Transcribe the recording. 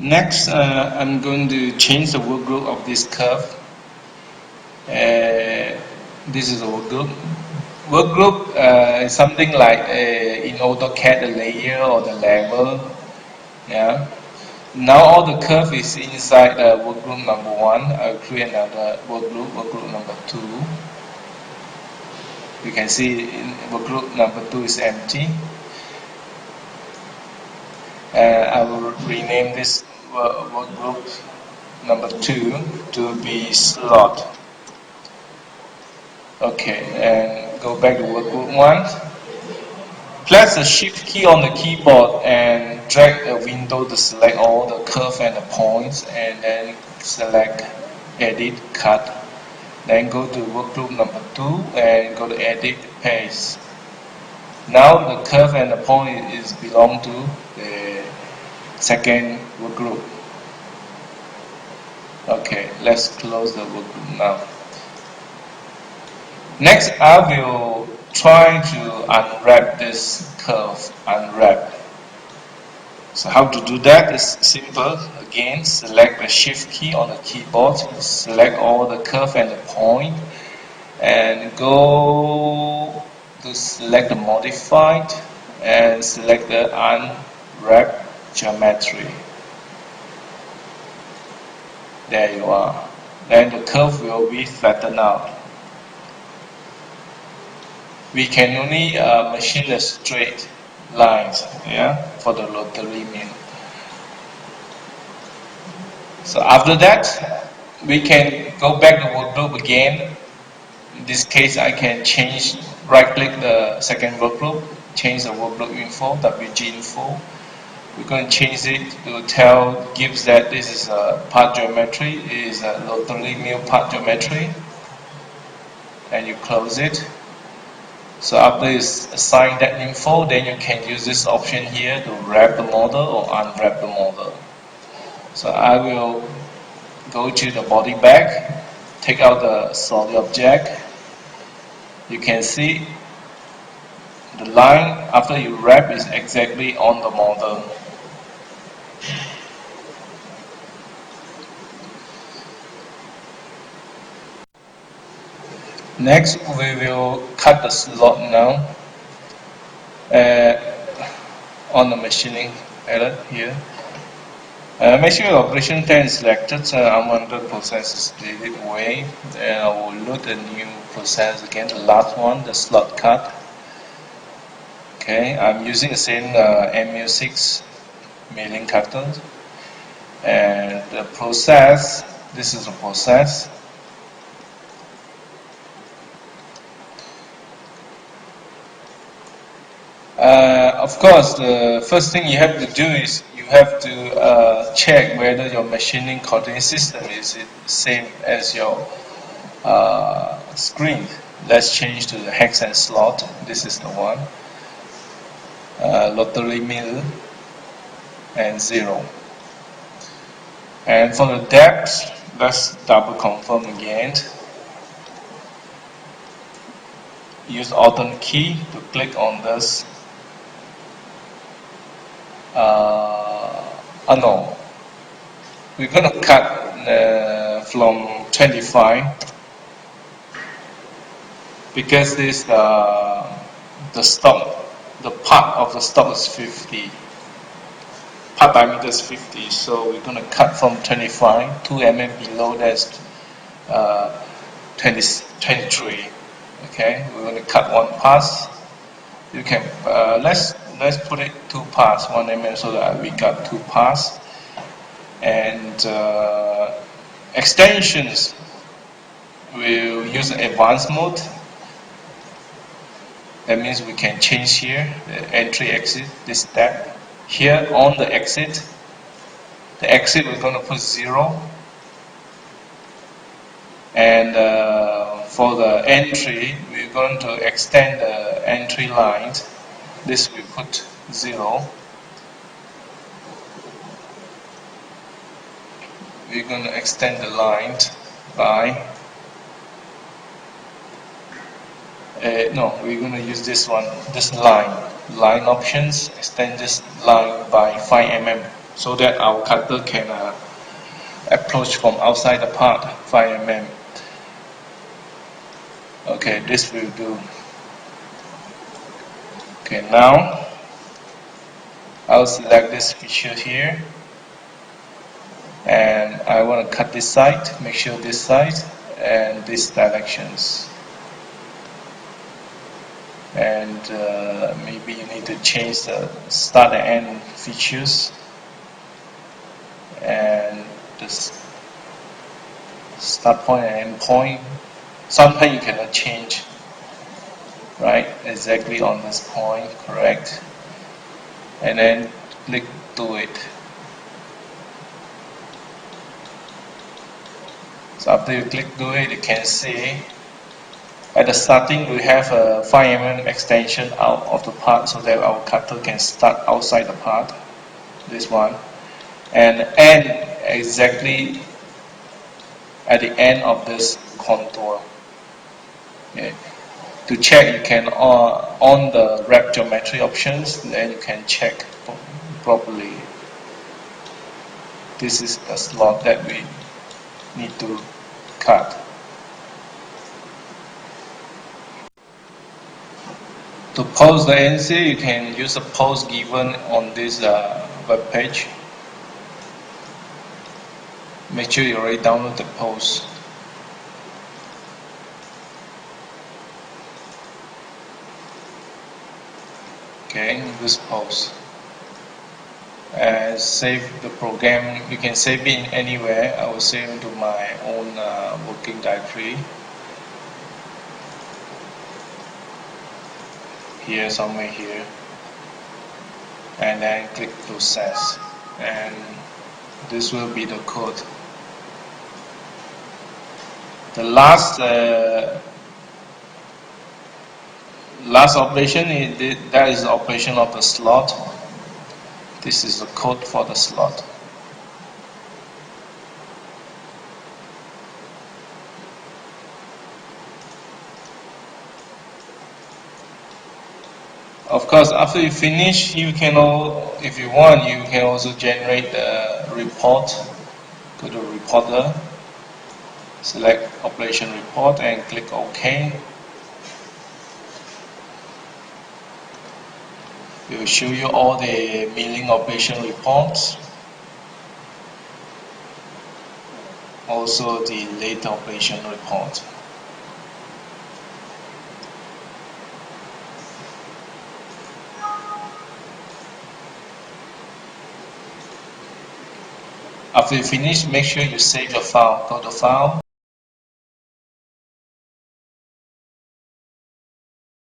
Next, I'm going to change the work group of this curve. This is a work group. Work group is something like in AutoCAD the layer or the level. Yeah. Now all the curve is inside work group number 1. I'll create another work group number 2. You can see work group number 2 is empty. I will rename this work group number 2 to be slot. Okay, and go back to work group 1. Press the shift key on the keyboard and drag a window to select all the curve and the points, and then select edit cut. Then go to work group number 2 and go to edit paste. Now the curve and the point is belong to the second work group. Okay, let's close the work group now. Next, I will try to unwrap this curve. Unwrap. So how to do that is simple. Again, select the shift key on the keyboard, select all the curve and the point, and go to select the modified and select the unwrap geometry. There you are. Then the curve will be flattened out. We can only machine the straight lines, yeah, for the rotary mill. So after that, we can go back to work group again. In this case, I can change, right-click the second work group, change the work group info, G004. We're going to change it to gives that this is a part geometry, it is a rotary mill part geometry, and you close it. So after you assign that info, then you can use this option here to wrap the model or unwrap the model. So I will go to the body bag, take out the solid object. You can see the line after you wrap is exactly on the model. Next, we will cut the slot now on the machining palette here. Make sure your operation 10 is selected. Unwanted process is deleted away. Then I will load a new process again, the last one, the slot cut. Okay, I'm using the same MU6 milling cutter. And the process, this is the process. Of course, the first thing you have to do is you have to check whether your machining coordinate system is the same as your screen. Let's change to the hex and slot. This is the one. Rotary mill and 0. And for the depth, let's double confirm again. Use Alt key to click on this. No, we're gonna cut from 25 because this the stock, the part of the stock is 50. Part diameter is 50, so we're gonna cut from 25, 2 mm below. That's 23. Okay, we're gonna cut one pass. You can let's put it 2 pass, 1 mm, so that we got 2 pass. And extensions, we'll use advanced mode. That means we can change here the entry exit, this step. Here on the exit we're going to put 0. And for the entry, we're going to extend the entry line. This we put 0. We're going to extend the line by no, we're going to use this one, this line options, extend this line by 5 mm. so that our cutter can approach from outside the part 5 mm. Okay, this will do. Okay, now I'll select this feature here, and I want to cut this side, make sure this side and these directions, and maybe you need to change the start and end features, and this start point and end point. Sometimes you cannot change right exactly on this point, correct, and then click do it. So after you click do it, you can see at the starting we have a 5 mm extension out of the part, so that our cutter can start outside the part, this one, and end exactly at the end of this contour. Okay. To check, you can on the wrap geometry options, then you can check properly. This is the slot that we need to cut. To post the NC, you can use the post given on this web page. Make sure you already download the post. Okay, this post. And save the program. You can save it anywhere. I will save it to my own working directory. Here, somewhere here. And then click process. And this will be the code. The last operation that is the operation of the slot. This is the code for the slot. Of course, after you finish, you can if you want, you can also generate the report. Go to reporter, select operation report, and click OK. It will show you all the milling operation reports, also the lathe operation report. After you finish, make sure you save your file. Go to File,